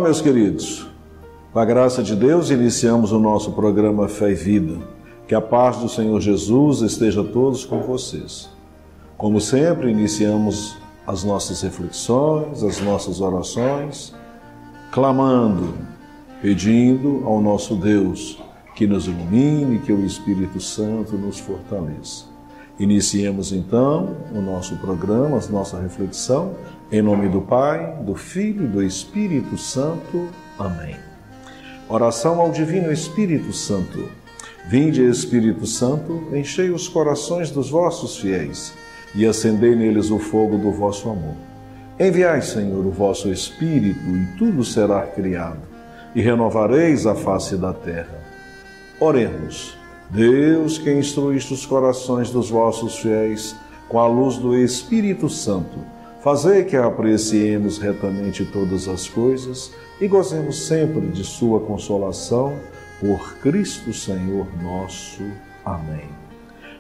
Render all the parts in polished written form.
meus queridos. Com a graça de Deus, iniciamos o nosso programa Fé e Vida. Que a paz do Senhor Jesus esteja todos com vocês. Como sempre, iniciamos as nossas reflexões, as nossas orações, clamando, pedindo ao nosso Deus que nos ilumine, que o Espírito Santo nos fortaleça. Iniciemos então o nosso programa, a nossa reflexão, em nome do Pai, do Filho e do Espírito Santo. Amém. Oração ao Divino Espírito Santo. Vinde, Espírito Santo, enchei os corações dos vossos fiéis e acendei neles o fogo do vosso amor. Enviai, Senhor, o vosso Espírito e tudo será criado, e renovareis a face da terra. Oremos. Deus, que instruíste os corações dos vossos fiéis com a luz do Espírito Santo, fazei que apreciemos retamente todas as coisas e gozemos sempre de sua consolação, por Cristo Senhor nosso. Amém.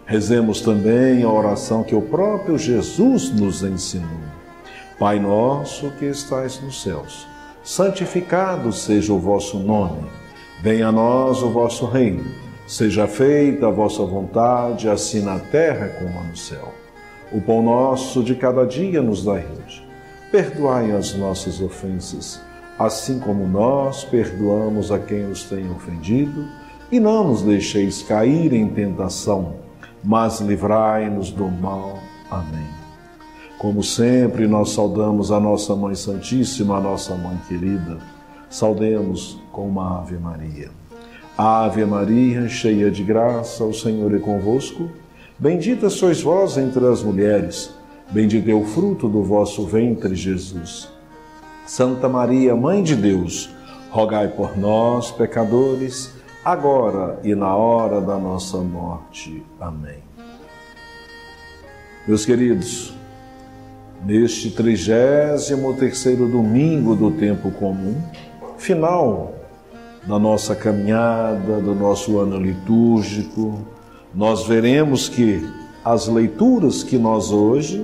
Rezemos também a oração que o próprio Jesus nos ensinou. Pai nosso que estais nos céus, santificado seja o vosso nome. Venha a nós o vosso reino. Seja feita a vossa vontade, assim na terra como no céu. O pão nosso de cada dia nos dai hoje. Perdoai as nossas ofensas, assim como nós perdoamos a quem nos tem ofendido, e não nos deixeis cair em tentação, mas livrai-nos do mal. Amém. Como sempre, nós saudamos a nossa Mãe Santíssima, a nossa Mãe querida. Saudemos com uma Ave Maria. Ave Maria, cheia de graça, o Senhor é convosco. Bendita sois vós entre as mulheres, bendito é o fruto do vosso ventre, Jesus. Santa Maria, Mãe de Deus, rogai por nós, pecadores, agora e na hora da nossa morte. Amém. Meus queridos, neste 33º domingo do tempo comum, final da nossa caminhada, do nosso ano litúrgico, nós veremos que as leituras que nós hoje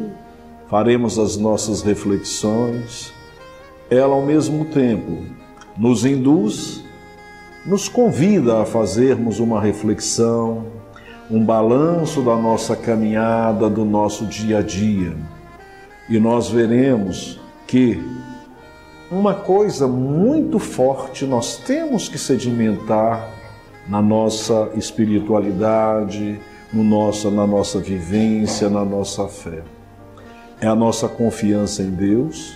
faremos, as nossas reflexões, ela ao mesmo tempo nos induz, nos convida a fazermos uma reflexão, um balanço da nossa caminhada, do nosso dia a dia. E nós veremos que uma coisa muito forte nós temos que sedimentar na nossa espiritualidade, na nossa vivência, na nossa fé. É a nossa confiança em Deus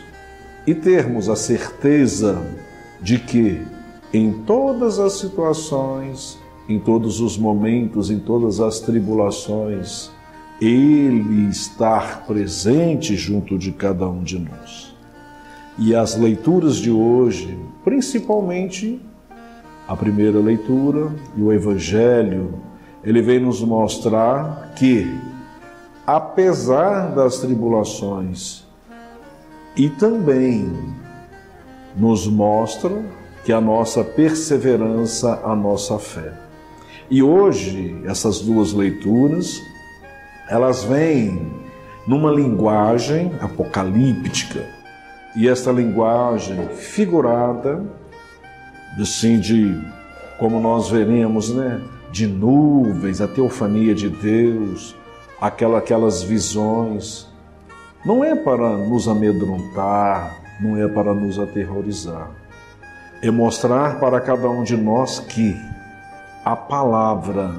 e termos a certeza de que em todas as situações, em todos os momentos, em todas as tribulações, Ele está presente junto de cada um de nós. E as leituras de hoje, principalmente a primeira leitura e o Evangelho, ele vem nos mostrar que, apesar das tribulações, e também nos mostra que a nossa perseverança, a nossa fé. E hoje, essas duas leituras, elas vêm numa linguagem apocalíptica, e esta linguagem figurada, assim, como nós veremos, de nuvens, a teofania de Deus, aquelas visões, não é para nos amedrontar, não é para nos aterrorizar, é mostrar para cada um de nós que a palavra,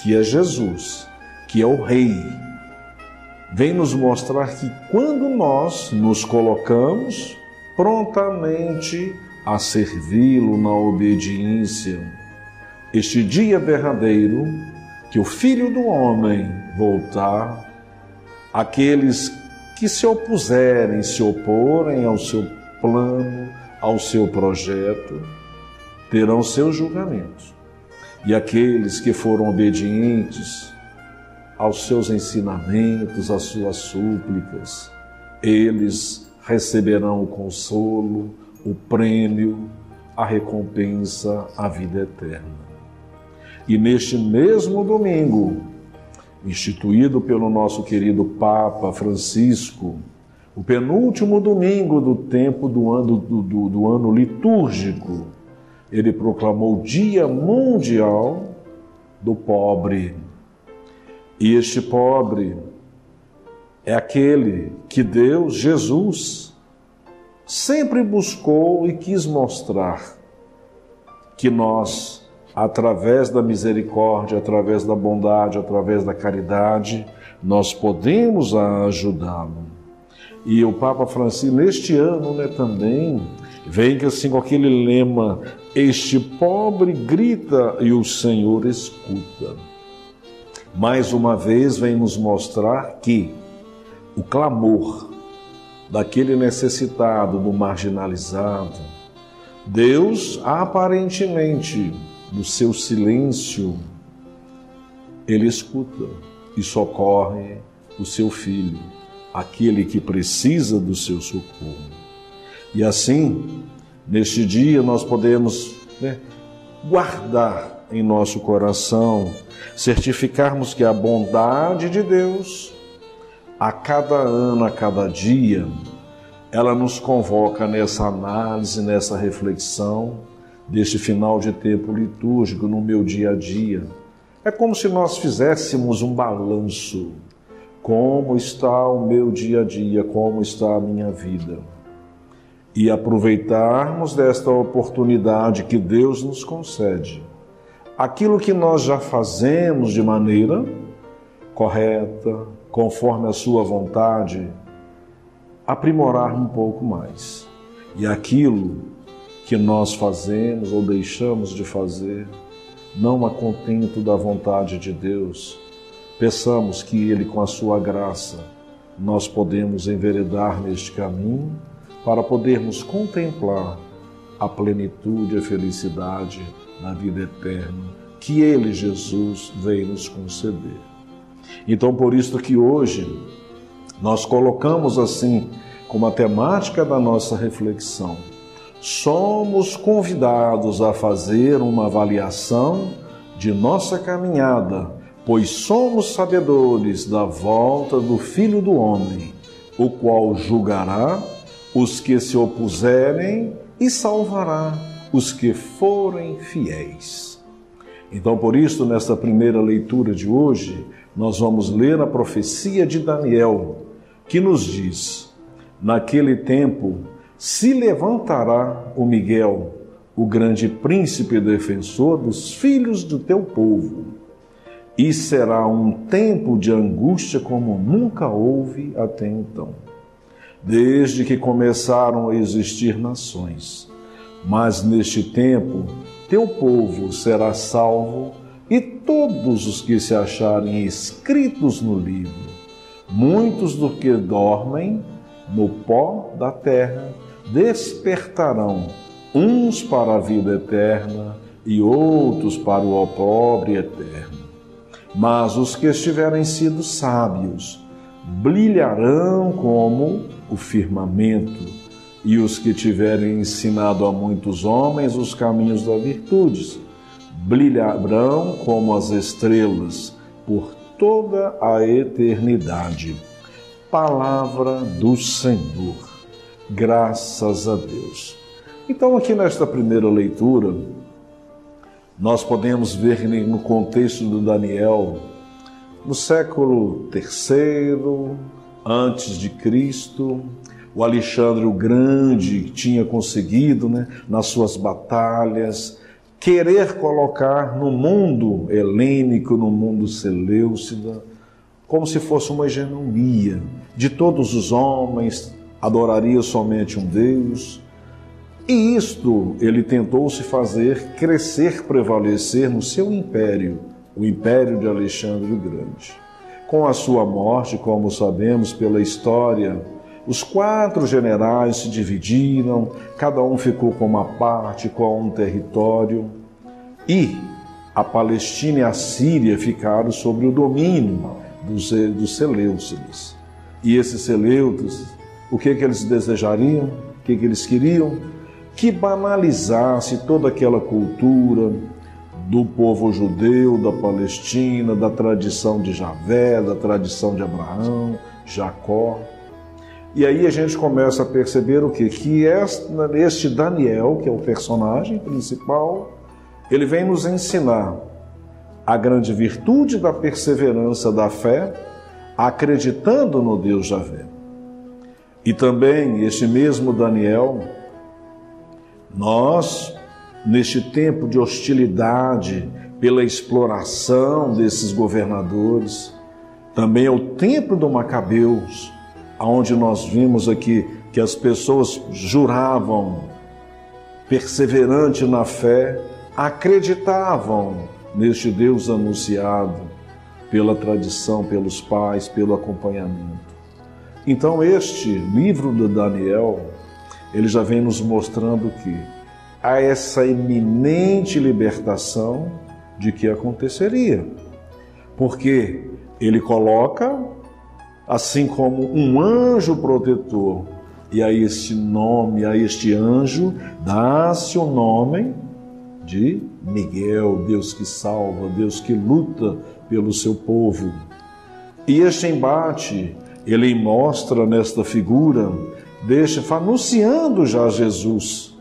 que é Jesus, que é o Rei, vem nos mostrar que quando nós nos colocamos prontamente a servi-lo na obediência, este dia derradeiro, que o Filho do Homem voltar, aqueles que se opuserem, se oporem ao seu plano, ao seu projeto, terão seus julgamentos. E aqueles que foram obedientes aos seus ensinamentos, às suas súplicas, eles receberão o consolo, o prêmio, a recompensa, a vida eterna. E neste mesmo domingo, instituído pelo nosso querido Papa Francisco, o penúltimo domingo do tempo do ano litúrgico, ele proclamou o Dia Mundial do Pobre. E este pobre é aquele que Deus, Jesus, sempre buscou e quis mostrar que nós, através da misericórdia, através da bondade, através da caridade, nós podemos ajudá-lo. E o Papa Francisco, neste ano, também, vem assim com aquele lema: este pobre grita e o Senhor escuta. Mais uma vez vem nos mostrar que o clamor daquele necessitado, do marginalizado, Deus, aparentemente, no seu silêncio, ele escuta e socorre o seu filho, aquele que precisa do seu socorro. E assim, neste dia, nós podemos guardar em nosso coração, certificarmos que a bondade de Deus, a cada ano, a cada dia, ela nos convoca nessa análise, nessa reflexão deste final de tempo litúrgico no meu dia a dia. É como se nós fizéssemos um balanço. Como está o meu dia a dia? Como está a minha vida? E aproveitarmos desta oportunidade que Deus nos concede. Aquilo que nós já fazemos de maneira correta, conforme a sua vontade, aprimorar um pouco mais. E aquilo que nós fazemos ou deixamos de fazer, não a contento da vontade de Deus, peçamos que Ele, com a sua graça, nós podemos enveredar neste caminho para podermos contemplar a plenitude e a felicidade na vida eterna que Ele, Jesus, veio nos conceder. Então, por isso que hoje nós colocamos assim como a temática da nossa reflexão: somos convidados a fazer uma avaliação de nossa caminhada, pois somos sabedores da volta do Filho do Homem, o qual julgará os que se opuserem e salvará os que forem fiéis. Então, por isso, nesta primeira leitura de hoje, nós vamos ler a profecia de Daniel, que nos diz: naquele tempo se levantará o Miguel, o grande príncipe defensor dos filhos do teu povo, e será um tempo de angústia como nunca houve até então, desde que começaram a existir nações. Mas neste tempo teu povo será salvo, e todos os que se acharem escritos no livro. Muitos dos que dormem no pó da terra despertarão, uns para a vida eterna e outros para o opróbrio eterno. Mas os que estiverem sido sábios brilharão como o firmamento, e os que tiverem ensinado a muitos homens os caminhos da virtude brilharão como as estrelas por toda a eternidade. Palavra do Senhor. Graças a Deus. Então, aqui nesta primeira leitura, nós podemos ver no contexto do Daniel, no século III antes de Cristo, o Alexandre o Grande tinha conseguido, nas suas batalhas, querer colocar no mundo helênico, no mundo seleucida, como se fosse uma hegemonia de todos os homens, adoraria somente um Deus. E isto ele tentou se fazer crescer, prevalecer no seu império, o império de Alexandre o Grande. Com a sua morte, como sabemos pela história, os 4 generais se dividiram, cada um ficou com uma parte, com um território, e a Palestina e a Síria ficaram sob o domínio dos seleucidas. E esses seleucidas, o que eles desejariam? O que eles queriam? Que banalizasse toda aquela cultura do povo judeu, da Palestina, da tradição de Javé, da tradição de Abraão, Jacó. E aí a gente começa a perceber o quê? Que este Daniel, que é o personagem principal, ele vem nos ensinar a grande virtude da perseverança da fé, acreditando no Deus Javé. E também este mesmo Daniel, nós, neste tempo de hostilidade pela exploração desses governadores, também é o tempo do Macabeus, onde nós vimos aqui que as pessoas juravam, perseverante na fé, acreditavam neste Deus anunciado pela tradição, pelos pais, pelo acompanhamento. Então este livro de Daniel, ele já vem nos mostrando que há essa iminente libertação de que aconteceria. Porque ele coloca, assim como um anjo protetor, e a este nome, a este anjo, dá-se o nome de Miguel, Deus que salva, Deus que luta pelo seu povo. E este embate, ele mostra nesta figura, anunciando já Jesus,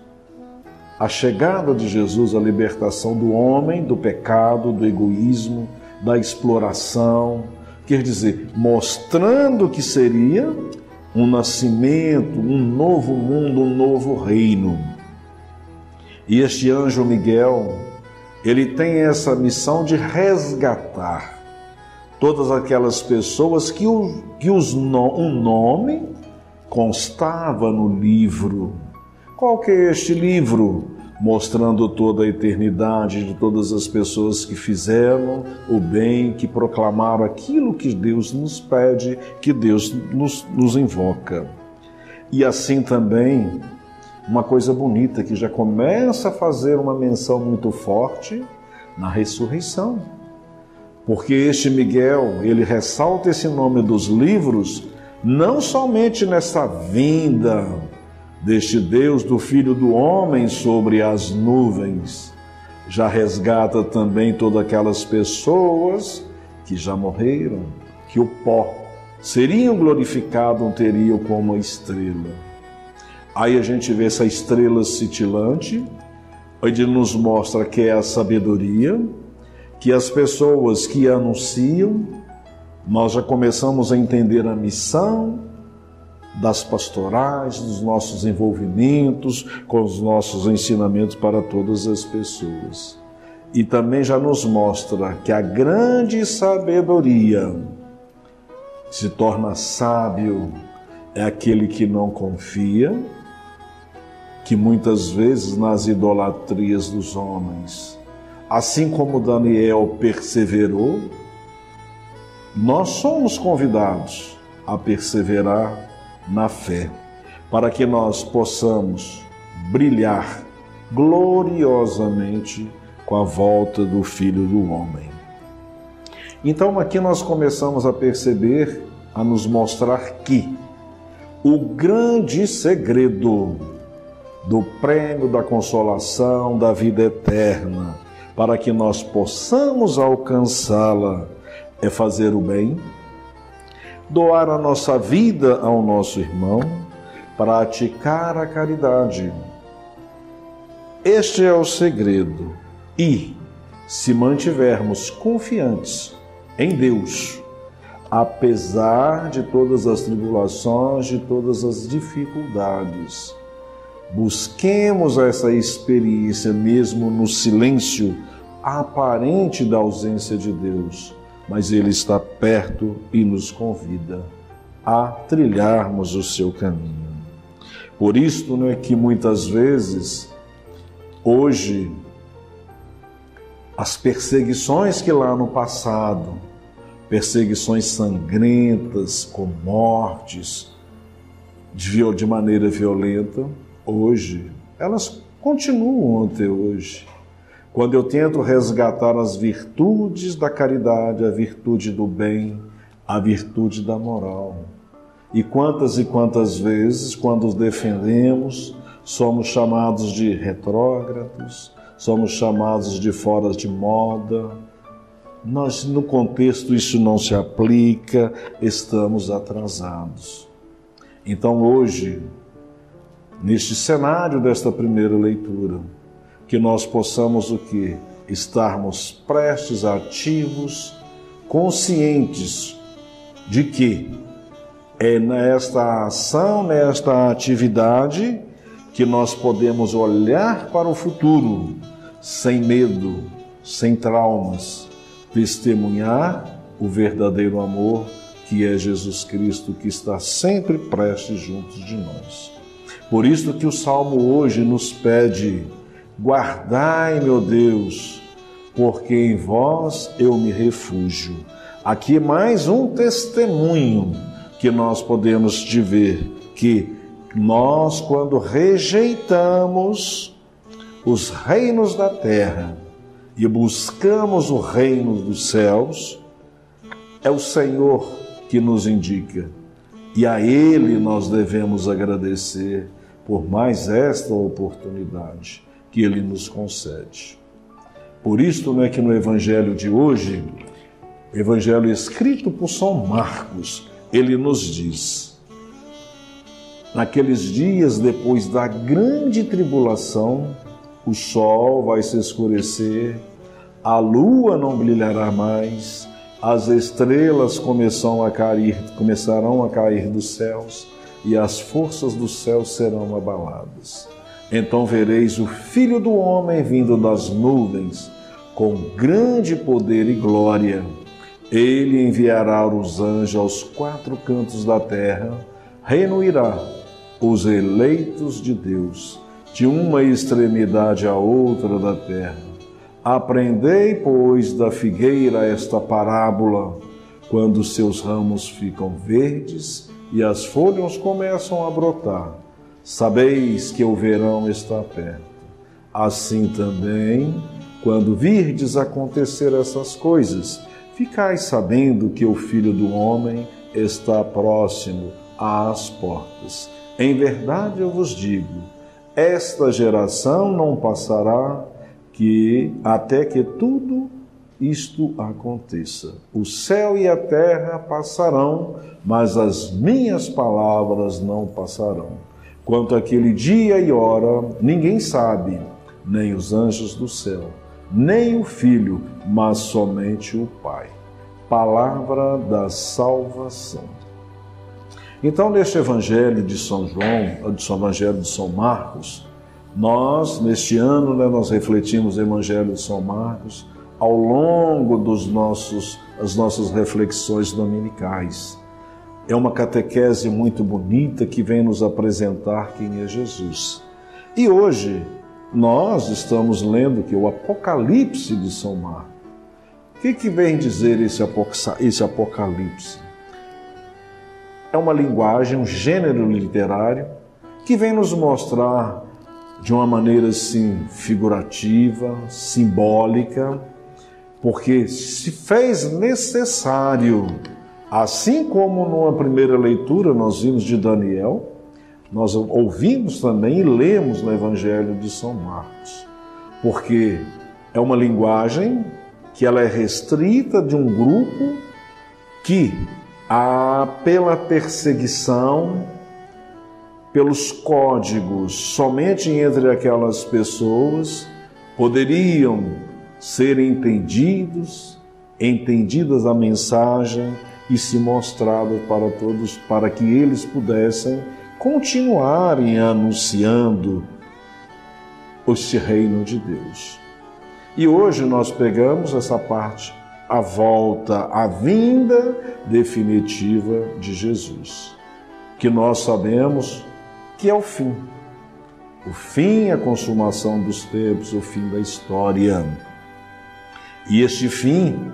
a chegada de Jesus, a libertação do homem, do pecado, do egoísmo, da exploração, quer dizer, mostrando que seria um nascimento, um novo mundo, um novo reino. E este anjo Miguel, ele tem essa missão de resgatar todas aquelas pessoas que um nome constava no livro. Qual que é este livro? Mostrando toda a eternidade de todas as pessoas que fizeram o bem, que proclamaram aquilo que Deus nos pede, que Deus nos invoca. E assim também, uma coisa bonita que já começa a fazer uma menção muito forte na ressurreição. Porque este Miguel, ele ressalta esse nome dos livros, não somente nessa vinda deste Deus, do Filho do Homem sobre as nuvens, já resgata também todas aquelas pessoas que já morreram, que o pó seriam glorificados, teriam como estrela. Aí a gente vê essa estrela cintilante, onde nos mostra que é a sabedoria, que as pessoas que anunciam, nós já começamos a entender a missão das pastorais, dos nossos envolvimentos, com os nossos ensinamentos para todas as pessoas. E também já nos mostra que a grande sabedoria se torna sábio, é aquele que não confia, que muitas vezes nas idolatrias dos homens, assim como Daniel perseverou, nós somos convidados a perseverar na fé, para que nós possamos brilhar gloriosamente com a volta do Filho do Homem. Então aqui nós começamos a perceber, a nos mostrar que o grande segredo do prêmio da consolação da vida eterna, para que nós possamos alcançá-la, é fazer o bem, doar a nossa vida ao nosso irmão, praticar a caridade. Este é o segredo. E, se mantivermos confiantes em Deus, apesar de todas as tribulações, de todas as dificuldades, busquemos essa experiência mesmo no silêncio aparente da ausência de Deus, mas Ele está perto e nos convida a trilharmos o seu caminho. Por isto, não é que muitas vezes, hoje, as perseguições que lá no passado, perseguições sangrentas, com mortes, de maneira violenta, hoje, elas continuam até hoje. Quando eu tento resgatar as virtudes da caridade, a virtude do bem, a virtude da moral. E quantas vezes, quando os defendemos, somos chamados de retrógrados, somos chamados de fora de moda. Nós, no contexto, isso não se aplica, estamos atrasados. Então hoje, neste cenário desta primeira leitura, que nós possamos o quê? Estarmos prestes, ativos, conscientes de que é nesta ação, nesta atividade, que nós podemos olhar para o futuro sem medo, sem traumas, testemunhar o verdadeiro amor que é Jesus Cristo, que está sempre prestes junto de nós. Por isso que o Salmo hoje nos pede: guardai, meu Deus, porque em vós eu me refúgio. Aqui mais um testemunho que nós podemos te ver, que nós, quando rejeitamos os reinos da terra e buscamos o reino dos céus, é o Senhor que nos indica, e a Ele nós devemos agradecer por mais esta oportunidade que Ele nos concede. Por isso é que no Evangelho de hoje, Evangelho escrito por São Marcos, ele nos diz: naqueles dias depois da grande tribulação, o sol vai se escurecer, a lua não brilhará mais, as estrelas começarão a cair dos céus e as forças dos céus serão abaladas. Então vereis o Filho do Homem vindo das nuvens com grande poder e glória. Ele enviará os anjos aos quatro cantos da terra, reunirá os eleitos de Deus, de uma extremidade à outra da terra. Aprendei, pois, da figueira esta parábola: quando seus ramos ficam verdes e as folhas começam a brotar, sabeis que o verão está perto. Assim também, quando virdes acontecer essas coisas, ficai sabendo que o Filho do Homem está próximo às portas. Em verdade eu vos digo, esta geração não passará até que tudo isto aconteça. O céu e a terra passarão, mas as minhas palavras não passarão. Quanto àquele dia e hora, ninguém sabe, nem os anjos do céu, nem o Filho, mas somente o Pai. Palavra da salvação. Então, neste Evangelho de São João, do Evangelho de São Marcos, nós, neste ano, nós refletimos o Evangelho de São Marcos ao longo das nossas reflexões dominicais. É uma catequese muito bonita que vem nos apresentar quem é Jesus. E hoje nós estamos lendo que o Apocalipse de São Marcos. O que vem dizer esse Apocalipse? É uma linguagem, um gênero literário que vem nos mostrar de uma maneira assim figurativa, simbólica, porque se fez necessário, assim como numa primeira leitura nós vimos de Daniel, nós ouvimos também e lemos no Evangelho de São Marcos, porque é uma linguagem que ela é restrita de um grupo que, pela perseguição, pelos códigos, somente entre aquelas pessoas poderiam ser entendidas a mensagem e se mostrada para todos, para que eles pudessem continuarem anunciando este reino de Deus. E hoje nós pegamos essa parte, a volta, a vinda definitiva de Jesus, que nós sabemos que é o fim. O fim é a consumação dos tempos, o fim da história. E este fim,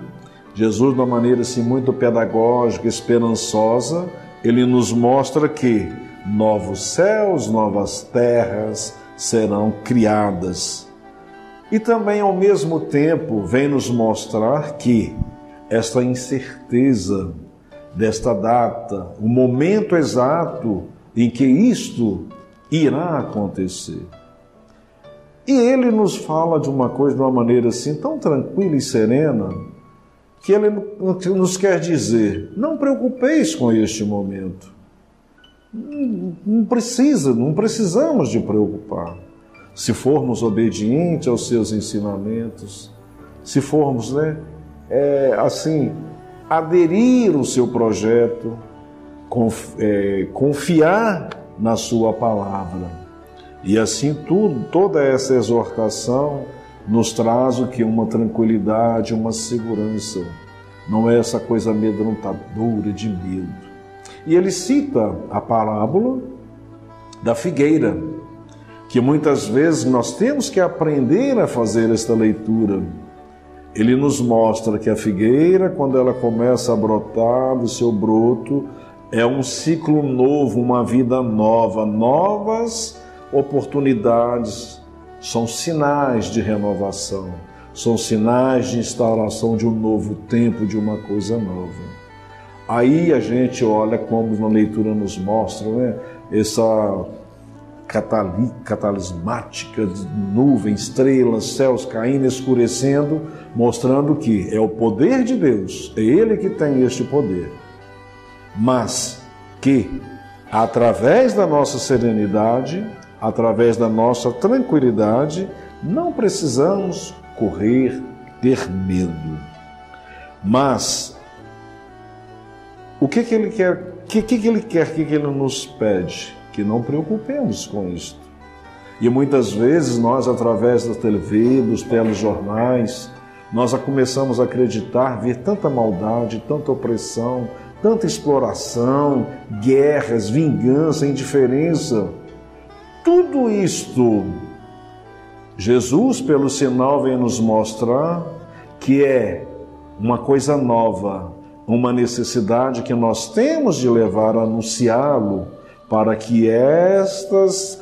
Jesus, de uma maneira assim, muito pedagógica, esperançosa, ele nos mostra que novos céus, novas terras serão criadas. E também, ao mesmo tempo, vem nos mostrar que esta incerteza desta data, o momento exato em que isto irá acontecer. E ele nos fala de uma coisa de uma maneira assim tão tranquila e serena, que ele nos quer dizer: não preocupeis com este momento. Não precisamos de preocupar. Se formos obedientes aos seus ensinamentos, se formos, aderir ao seu projeto, confiar na sua palavra. E assim toda essa exortação nos traz o que? Uma tranquilidade, uma segurança. Não é essa coisa amedrontadora de medo. E ele cita a parábola da figueira, que muitas vezes nós temos que aprender a fazer esta leitura. Ele nos mostra que a figueira, quando ela começa a brotar do seu broto, é um ciclo novo, uma vida nova, novas oportunidades, são sinais de renovação, são sinais de instauração de um novo tempo, de uma coisa nova. Aí a gente olha como na leitura nos mostra, essa catalismática de nuvens, estrelas, céus caindo, escurecendo, mostrando que é o poder de Deus, é Ele que tem este poder. Mas que, através da nossa serenidade, através da nossa tranquilidade, não precisamos correr, ter medo. Mas o que ele quer? O que ele quer? O que ele nos pede? Que não preocupemos com isto. E muitas vezes nós, através da TV, dos telejornais, nós começamos a acreditar, ver tanta maldade, tanta opressão, tanta exploração, guerras, vingança, indiferença. Tudo isto, Jesus, pelo sinal, vem nos mostrar que é uma coisa nova, uma necessidade que nós temos de levar a anunciá-lo, para que estas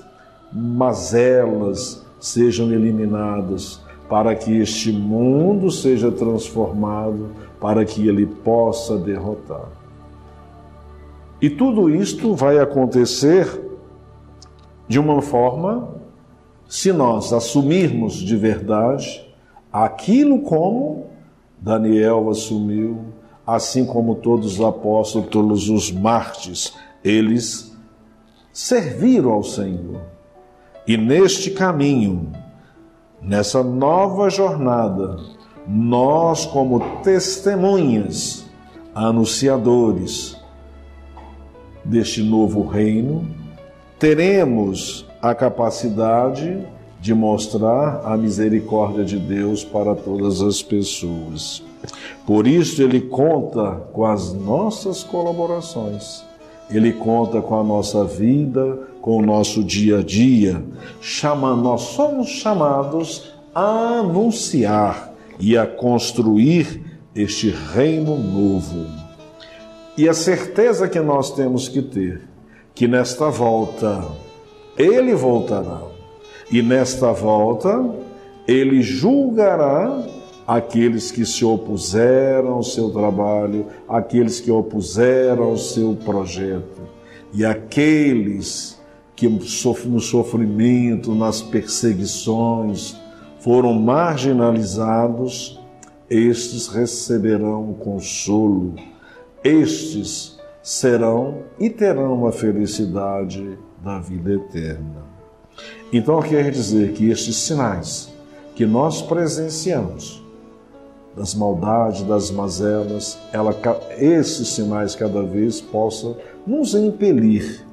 mazelas sejam eliminadas, para que este mundo seja transformado, para que ele possa derrotar. E tudo isto vai acontecer de uma forma, se nós assumirmos de verdade aquilo como Daniel assumiu, assim como todos os apóstolos, todos os mártires, eles serviram ao Senhor. E neste caminho, nessa nova jornada, nós como testemunhas, anunciadores deste novo reino, teremos a capacidade de mostrar a misericórdia de Deus para todas as pessoas. Por isso ele conta com as nossas colaborações. Ele conta com a nossa vida, com o nosso dia a dia. Nós somos chamados a anunciar e a construir este reino novo. E a certeza que nós temos que ter, que nesta volta ele voltará. E nesta volta ele julgará aqueles que se opuseram ao seu trabalho, aqueles que opuseram ao seu projeto. E aqueles que no sofrimento, nas perseguições, foram marginalizados, estes receberão consolo, estes serão e terão a felicidade da vida eterna. Então quer dizer que estes sinais que nós presenciamos, das maldades, das mazelas, esses sinais cada vez possam nos impelir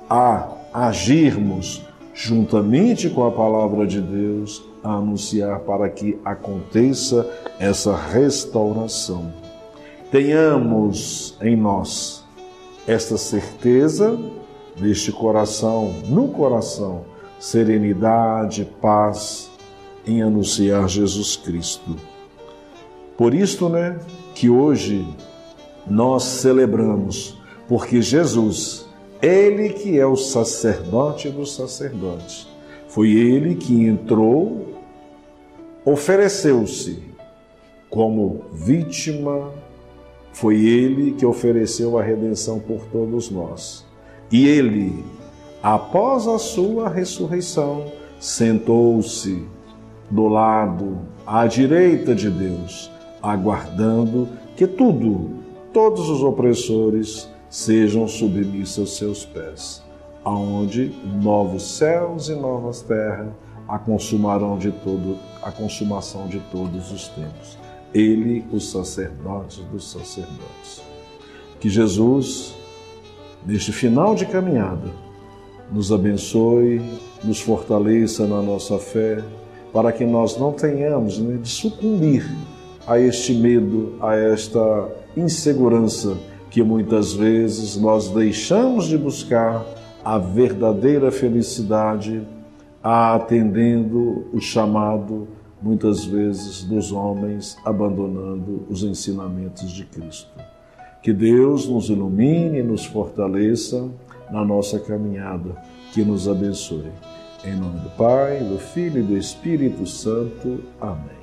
a agirmos juntamente com a palavra de Deus, a anunciar para que aconteça essa restauração. Tenhamos em nós esta certeza, neste coração, no coração, serenidade, paz, em anunciar Jesus Cristo. Por isto, que hoje nós celebramos, porque Jesus, Ele que é o sacerdote dos sacerdotes, foi Ele que entrou, ofereceu-se como vítima, foi Ele que ofereceu a redenção por todos nós. E Ele, após a sua ressurreição, sentou-se do lado, à direita de Deus, aguardando que todos os opressores sejam submissas aos seus pés, aonde novos céus e novas terras a consumação de todos os tempos. Ele, o sacerdote dos sacerdotes. Que Jesus, neste final de caminhada, nos abençoe, nos fortaleça na nossa fé, para que nós não tenhamos de sucumbir a este medo, a esta insegurança que muitas vezes nós deixamos de buscar a verdadeira felicidade, atendendo o chamado, muitas vezes, dos homens, abandonando os ensinamentos de Cristo. Que Deus nos ilumine e nos fortaleça na nossa caminhada, que nos abençoe. Em nome do Pai, do Filho e do Espírito Santo. Amém.